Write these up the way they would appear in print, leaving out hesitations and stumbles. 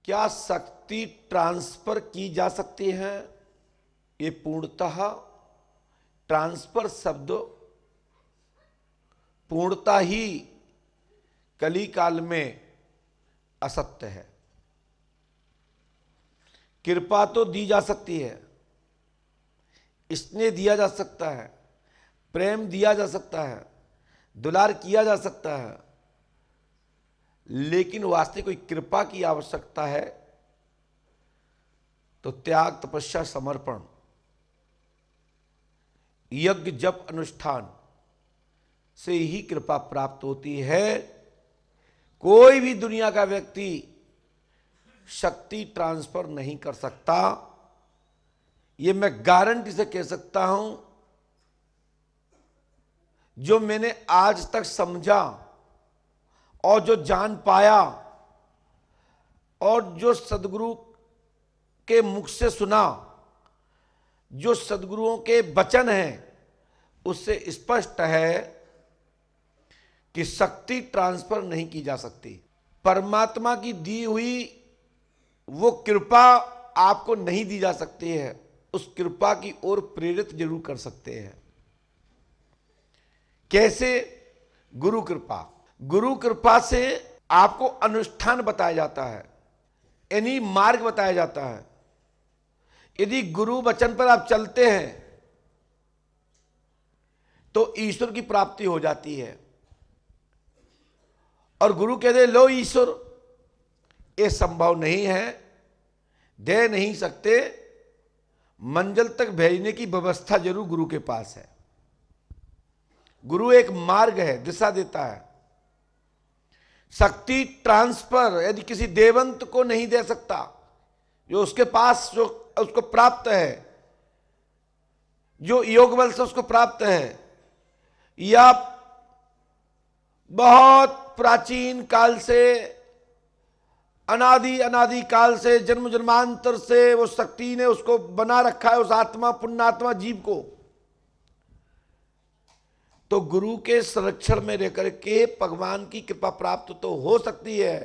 क्या शक्ति ट्रांसफर की जा सकती है? ये पूर्णतः ट्रांसफर शब्द पूर्णतः ही कली काल में असत्य है। कृपा तो दी जा सकती है, स्नेह दिया जा सकता है, प्रेम दिया जा सकता है, दुलार किया जा सकता है, लेकिन वास्तविक कोई कृपा की आवश्यकता है तो त्याग, तपस्या, समर्पण, यज्ञ, जप, अनुष्ठान से ही कृपा प्राप्त होती है। कोई भी दुनिया का व्यक्ति शक्ति ट्रांसफर नहीं कर सकता, यह मैं गारंटी से कह सकता हूं। जो मैंने आज तक समझा और जो जान पाया और जो सदगुरु के मुख से सुना, जो सदगुरुओं के वचन हैं, उससे स्पष्ट है कि शक्ति ट्रांसफर नहीं की जा सकती। परमात्मा की दी हुई वो कृपा आपको नहीं दी जा सकती है, उस कृपा की ओर प्रेरित जरूर कर सकते हैं। कैसे? गुरु कृपा। गुरु कृपा से आपको अनुष्ठान बताया जाता है, यानी मार्ग बताया जाता है। यदि गुरु वचन पर आप चलते हैं तो ईश्वर की प्राप्ति हो जाती है। और गुरु कह दे लो ईश्वर, ये संभव नहीं है, दे नहीं सकते, मंजिल तक भेजने की व्यवस्था जरूर गुरु के पास है। गुरु एक मार्ग है, दिशा देता है। शक्ति ट्रांसफर यदि किसी देवंत को नहीं दे सकता, जो उसके पास जो उसको प्राप्त है, जो योग बल से उसको प्राप्त है, या बहुत प्राचीन काल से, अनादि काल से, जन्म जन्मांतर से वो शक्ति ने उसको बना रखा है, उस आत्मा, पुण्यात्मा जीव को, तो गुरु के संरक्षण में रह करके भगवान की कृपा प्राप्त तो हो सकती है,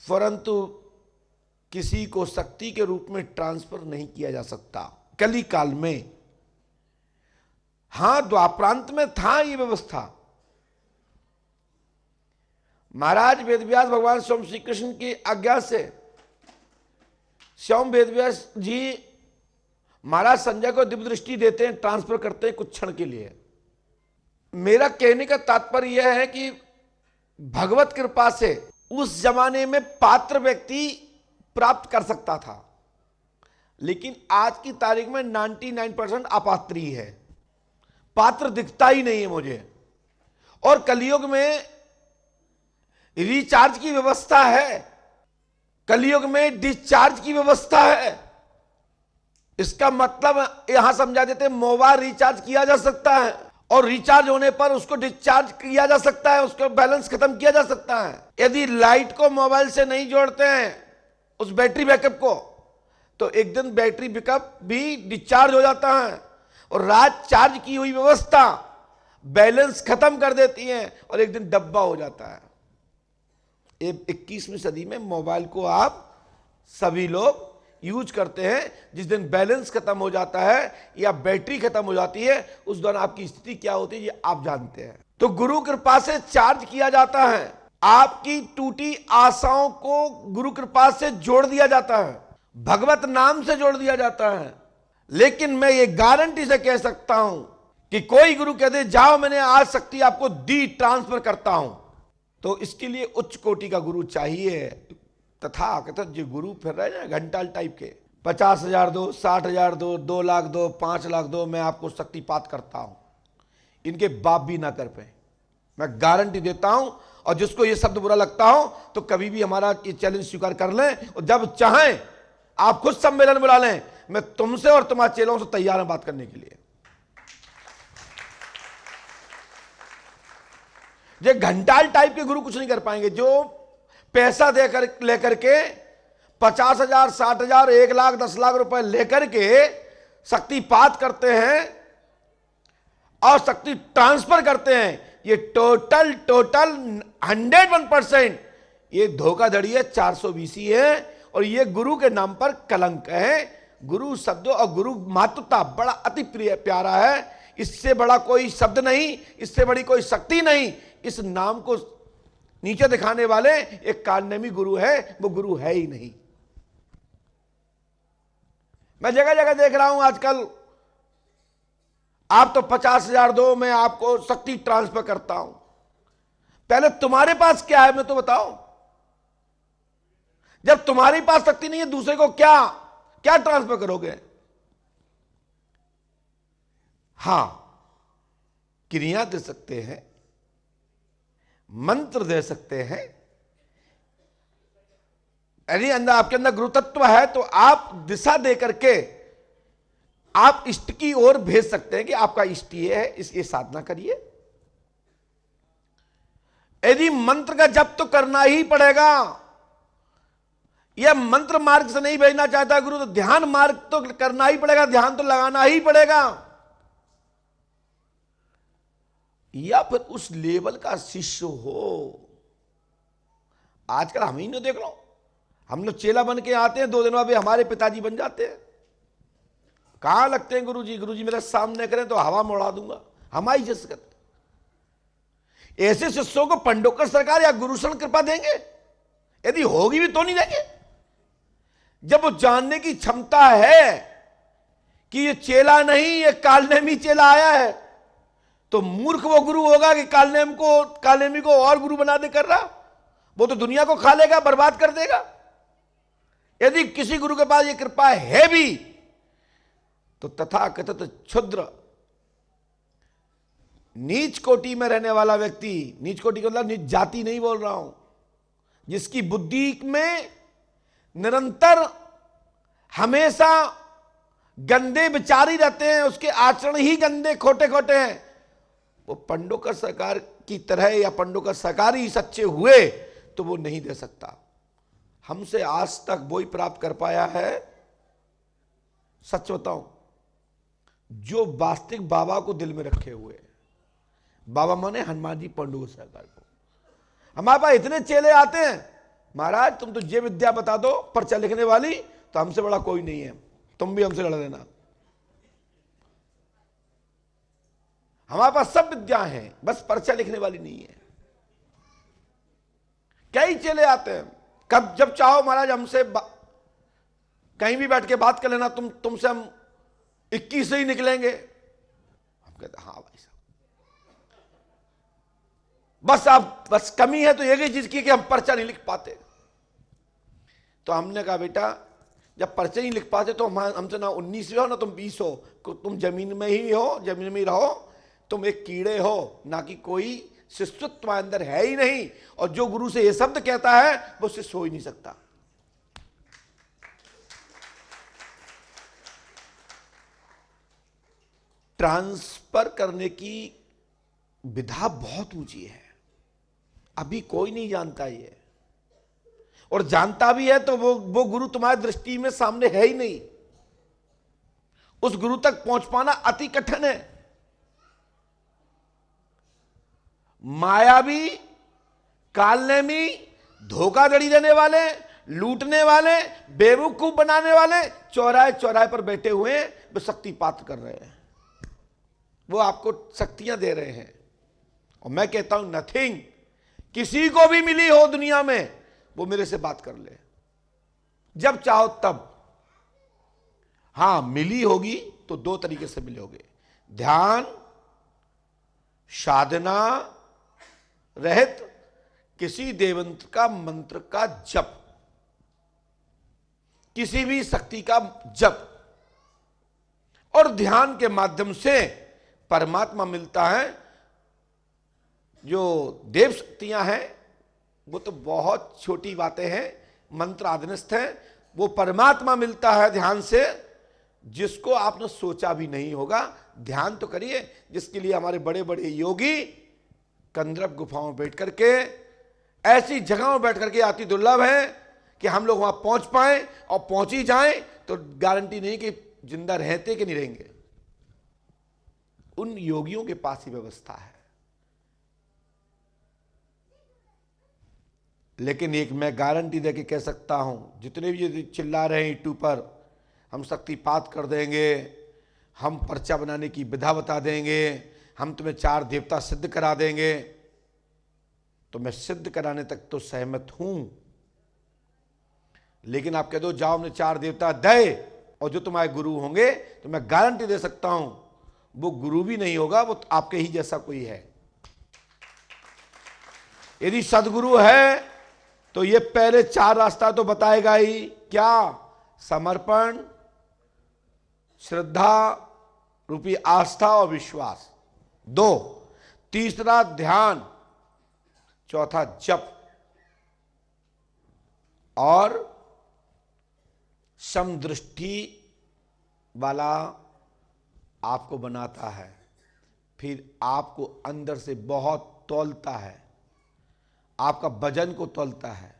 परंतु किसी को शक्ति के रूप में ट्रांसफर नहीं किया जा सकता कली काल में। हां, द्वापरांत में था ये व्यवस्था। महाराज वेदव्यास भगवान स्वयं श्री कृष्ण की आज्ञा से स्वयं वेदव्यास जी महाराज संजय को दिव्य दृष्टि देते हैं, ट्रांसफर करते हैं कुछ क्षण के लिए। मेरा कहने का तात्पर्य यह है कि भगवत कृपा से उस जमाने में पात्र व्यक्ति प्राप्त कर सकता था, लेकिन आज की तारीख में 99% अपात्री है, पात्र दिखता ही नहीं है मुझे। और कलयुग में रिचार्ज की व्यवस्था है, कलयुग में डिस्चार्ज की व्यवस्था है। इसका मतलब यहां समझा देते, मोबाइल रिचार्ज किया जा सकता है और रिचार्ज होने पर उसको डिस्चार्ज किया जा सकता है, उसको बैलेंस खत्म किया जा सकता है। यदि लाइट को मोबाइल से नहीं जोड़ते हैं उस बैटरी बैकअप को, तो एक दिन बैटरी बैकअप भी डिस्चार्ज हो जाता है और रात चार्ज की हुई व्यवस्था बैलेंस खत्म कर देती है और एक दिन डब्बा हो जाता है। 21वीं सदी में मोबाइल को आप सभी लोग यूज करते हैं। जिस दिन बैलेंस खत्म हो जाता है या बैटरी खत्म हो जाती है, उस दौरान आपकी स्थिति क्या होती है ये आप जानते हैं। तो गुरु कृपा से चार्ज किया जाता है, आपकी टूटी आशाओं को गुरु कृपा से जोड़ दिया जाता है, भगवत नाम से जोड़ दिया जाता है। लेकिन मैं ये गारंटी से कह सकता हूं कि कोई गुरु कह दे जाओ मैंने आज शक्ति आपको दी, ट्रांसफर करता हूं, तो इसके लिए उच्च कोटि का गुरु चाहिए। तथा कथित जो गुरु फिर रहे ना घंटाल टाइप के, 50,000 दो, 60,000 दो, 2 लाख दो, 5 लाख दो, मैं आपको शक्तिपात करता हूं, इनके बाप भी ना कर पाए, मैं गारंटी देता हूं। और जिसको ये शब्द बुरा लगता हो तो कभी भी हमारा ये चैलेंज स्वीकार कर लें, और जब चाहें आप खुद सम्मेलन बुला लें, मैं तुमसे और तुम्हारे चेलों से तैयार हूं बात करने के लिए। ये घंटाल टाइप के गुरु कुछ नहीं कर पाएंगे, जो पैसा देकर लेकर के 50,000, 60,000, 1 लाख, 10 लाख रुपए लेकर के शक्तिपात करते हैं और शक्ति ट्रांसफर करते हैं। ये टोटल 101% ये धोखाधड़ी है, 420 है, और ये गुरु के नाम पर कलंक है। गुरु शब्द और गुरु महत्वता बड़ा अति प्रिय प्यारा है। इससे बड़ा कोई शब्द नहीं, इससे बड़ी कोई शक्ति नहीं। इस नाम को नीचे दिखाने वाले एक कालनेमी गुरु है, वो गुरु है ही नहीं। मैं जगह जगह देख रहा हूं आजकल, आप तो 50,000 दो, मैं आपको शक्ति ट्रांसफर करता हूं। पहले तुम्हारे पास क्या है मैं तो बताओ। जब तुम्हारे पास शक्ति नहीं है, दूसरे को क्या क्या ट्रांसफर करोगे? हां, क्रिया दे सकते हैं, मंत्र दे सकते हैं। यदि अंदर आपके अंदर गुरु तत्व है तो आप दिशा दे करके आप इष्ट की ओर भेज सकते हैं कि आपका इष्ट ये है, इसकी साधना करिए। यदि मंत्र का जप तो करना ही पड़ेगा, यह मंत्र मार्ग से नहीं भेजना चाहता गुरु तो ध्यान मार्ग तो करना ही पड़ेगा, ध्यान तो लगाना ही पड़ेगा। या फिर उस लेवल का शिष्य हो। आजकल हम ही नहीं देख लो, हम लोग चेला बन के आते हैं, 2 दिन बाद हमारे पिताजी बन जाते हैं। कहां लगते हैं गुरुजी? गुरुजी मेरे सामने करें तो हवा में उड़ा दूंगा, हमारी जैसे करते। ऐसे शिष्यों को पंडोकर सरकार या गुरुशरण कृपा देंगे? यदि होगी भी तो नहीं देंगे। जब वो जानने की क्षमता है कि ये चेला नहीं, ये कालनेमी चेला आया है, तो मूर्ख वो गुरु होगा कि कालनेमी को और गुरु बना दे कर रहा। वो तो दुनिया को खा लेगा, बर्बाद कर देगा। यदि किसी गुरु के पास ये कृपा है भी तो तथाकथित क्षुद्र नीच कोटि में रहने वाला व्यक्ति, नीच कोटि का मतलब नीच जाति नहीं बोल रहा हूं, जिसकी बुद्धि में निरंतर हमेशा गंदे विचार ही रहते हैं, उसके आचरण ही गंदे खोटे खोटे हैं, वो पंडोकर सरकार की तरह या पंडोकर सरकार ही सच्चे हुए तो वो नहीं दे सकता। हमसे आज तक वो ही प्राप्त कर पाया है, सच बताऊं, जो वास्तविक बाबा को दिल में रखे हुए। बाबा माने हनुमान जी पंडोकर सरकार को। हमारे पास इतने चेले आते हैं, महाराज तुम तो ये विद्या बता दो पर्चा लिखने वाली, तो हमसे बड़ा कोई नहीं है, तुम भी हमसे लड़ लेना। हमारे पास सब विद्या हैं, बस पर्चा लिखने वाली नहीं है। कई चेले आते हैं, कब जब चाहो महाराज हमसे कहीं भी बैठ के बात कर लेना, तुमसे हम 21 से ही निकलेंगे। हम कहते हाँ भाई साहब, बस कमी है तो एक ही चीज की कि हम पर्चा नहीं लिख पाते। तो हमने कहा बेटा जब पर्चे नहीं लिख पाते तो हमसे ना 19 हो ना तुम 20 हो, तुम जमीन में ही हो, जमीन में ही रहो, तुम एक कीड़े हो, ना कि कोई शिष्यत्व अंदर है ही नहीं। और जो गुरु से ये शब्द कहता है वो शिष्य हो ही नहीं सकता। ट्रांसफर करने की विधा बहुत ऊंची है, अभी कोई नहीं जानता ये, और जानता भी है तो वो गुरु तुम्हारी दृष्टि में सामने है ही नहीं। उस गुरु तक पहुंच पाना अति कठिन है। मायावी, कालनेमी, धोखाधड़ी देने वाले, लूटने वाले, बेवकूफ बनाने वाले चौराहे चौराहे पर बैठे हुए हैं, वो शक्ति पात्र कर रहे हैं, वो आपको शक्तियां दे रहे हैं। और मैं कहता हूं नथिंग, किसी को भी मिली हो दुनिया में वो मेरे से बात कर ले, जब चाहो तब। हां मिली होगी तो 2 तरीके से मिले होगे, ध्यान साधना रहित किसी देवंत का मंत्र का जप, किसी भी शक्ति का जप, और ध्यान के माध्यम से परमात्मा मिलता है। जो देव शक्तियां हैं वो तो बहुत छोटी बातें हैं, मंत्र आधीनस्थ हैं। वो परमात्मा मिलता है ध्यान से, जिसको आपने सोचा भी नहीं होगा। ध्यान तो करिए, जिसके लिए हमारे बड़े बड़े योगी कंदर्प गुफाओं में बैठ करके, ऐसी जगहों में बैठ करके अति दुर्लभ है कि हम लोग वहां पहुंच पाए, और पहुंच ही जाएं तो गारंटी नहीं कि जिंदा रहते कि नहीं रहेंगे। उन योगियों के पास ही व्यवस्था है। लेकिन एक मैं गारंटी देके कह सकता हूं, जितने भी ये चिल्ला रहे हैं यूट्यूब पर, हम शक्तिपात कर देंगे, हम पर्चा बनाने की विधा बता देंगे, हम तुम्हें 4 देवता सिद्ध करा देंगे, तो मैं सिद्ध कराने तक तो सहमत हूं। लेकिन आप कह दो जाओ हमने 4 देवता दे, और जो तुम्हारे गुरु होंगे, तो मैं गारंटी दे सकता हूं वो गुरु भी नहीं होगा, वो आपके ही जैसा कोई है। यदि सदगुरु है तो ये पहले 4 रास्ता तो बताएगा ही। क्या? समर्पण, श्रद्धा रूपी आस्था और विश्वास, 2। तीसरा ध्यान, चौथा जप, और समदृष्टि वाला आपको बनाता है, फिर आपको अंदर से बहुत तौलता है, आपका वजन को तौलता है,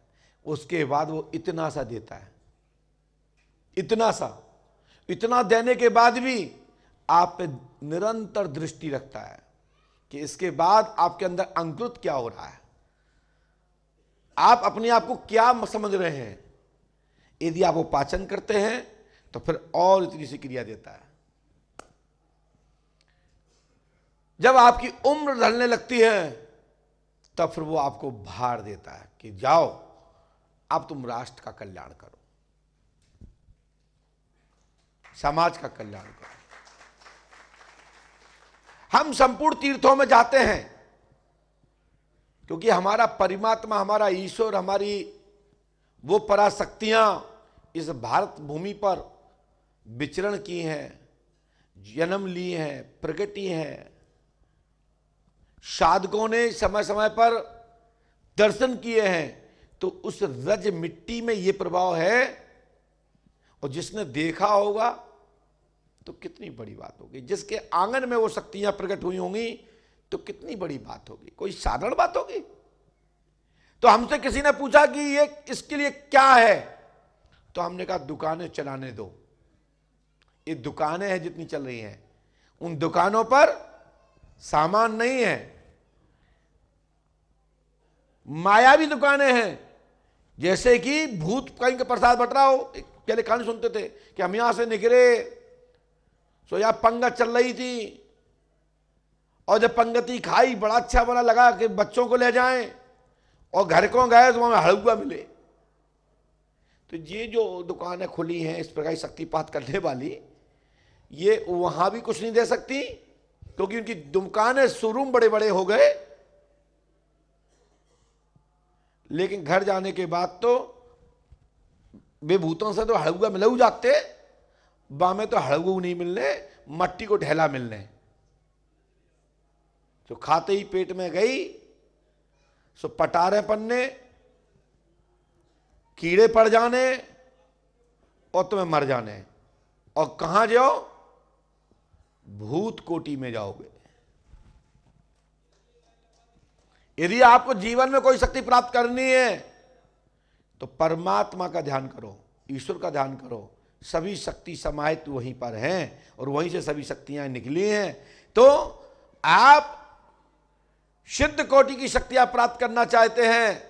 उसके बाद वो इतना सा देता है, इतना सा। इतना देने के बाद भी आप पे निरंतर दृष्टि रखता है कि इसके बाद आपके अंदर अंकुरित क्या हो रहा है, आप अपने आप को क्या समझ रहे हैं। यदि आप वो पाचन करते हैं तो फिर और इतनी सी क्रिया देता है। जब आपकी उम्र ढलने लगती है तब फिर वो आपको भार देता है कि जाओ अब तुम राष्ट्र का कल्याण करो, समाज का कल्याण करो। हम संपूर्ण तीर्थों में जाते हैं क्योंकि हमारा परमात्मा, हमारा ईश्वर, हमारी वो पराशक्तियां इस भारत भूमि पर विचरण की हैं, जन्म ली हैं, प्रगति हैं। साधकों ने समय समय पर दर्शन किए हैं, तो उस रज मिट्टी में ये प्रभाव है, और जिसने देखा होगा तो कितनी बड़ी बात होगी। जिसके आंगन में वो शक्तियां प्रकट हुई होंगी तो कितनी बड़ी बात होगी, कोई साधारण बात होगी। तो हमसे किसी ने पूछा कि ये इसके लिए क्या है, तो हमने कहा दुकानें चलाने दो। ये दुकानें हैं जितनी चल रही हैं, उन दुकानों पर सामान नहीं है, मायावी दुकानें हैं। जैसे कि भूत कहीं का प्रसाद बट रहा हो। पहले कहानी सुनते थे कि हम यहां से निकले सो यहां पंगत चल रही थी, और जब पंगति खाई बड़ा अच्छा बना लगा कि बच्चों को ले जाएं, और घर को गए तो वहां हलवा मिले। तो ये जो दुकानें खुली हैं इस प्रकार शक्तिपात करने वाली, ये वहां भी कुछ नहीं दे सकती क्योंकि उनकी दुकानें शोरूम बड़े बड़े हो गए। लेकिन घर जाने के बाद तो वे भूतों से तो हड़ुआ मिले जाते, बामे तो हड़गू नहीं मिलने, मट्टी को ढेला मिलने। जो खाते ही पेट में गई सो पटारे पन्ने, कीड़े पड़ जाने और तुम्हें मर जाने। और कहां जाओ? भूत कोटि में जाओगे। यदि आपको जीवन में कोई शक्ति प्राप्त करनी है तो परमात्मा का ध्यान करो, ईश्वर का ध्यान करो। सभी शक्ति समाहित वहीं पर हैं और वहीं से सभी शक्तियां निकली हैं। तो आप सिद्ध कोटि की शक्तियां प्राप्त करना चाहते हैं,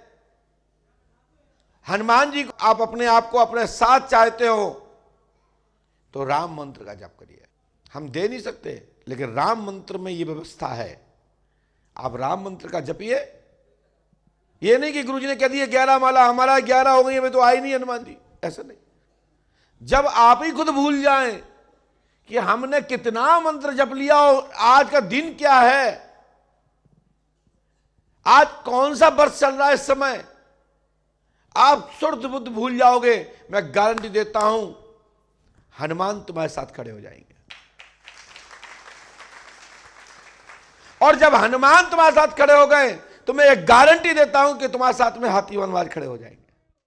हनुमान जी को आप अपने आप को अपने साथ चाहते हो, तो राम मंत्र का जप करिए। हम दे नहीं सकते, लेकिन राम मंत्र में यह व्यवस्था है, आप राम मंत्र का जपिए। ये नहीं कि गुरुजी ने कह दिया 11 माला, हमारा 11 हो गई, हमें तो आई नहीं हनुमान जी, ऐसा नहीं। जब आप ही खुद भूल जाएं कि हमने कितना मंत्र जप लिया और आज का दिन क्या है, आज कौन सा वर्ष चल रहा है, इस समय आप शुद्ध बुद्ध भूल जाओगे, मैं गारंटी देता हूं हनुमान तुम्हारे साथ खड़े हो जाएंगे। और जब हनुमान तुम्हारे साथ खड़े हो गए तो मैं एक गारंटी देता हूं कि तुम्हारे साथ में हाथी वनवाज खड़े हो जाएंगे।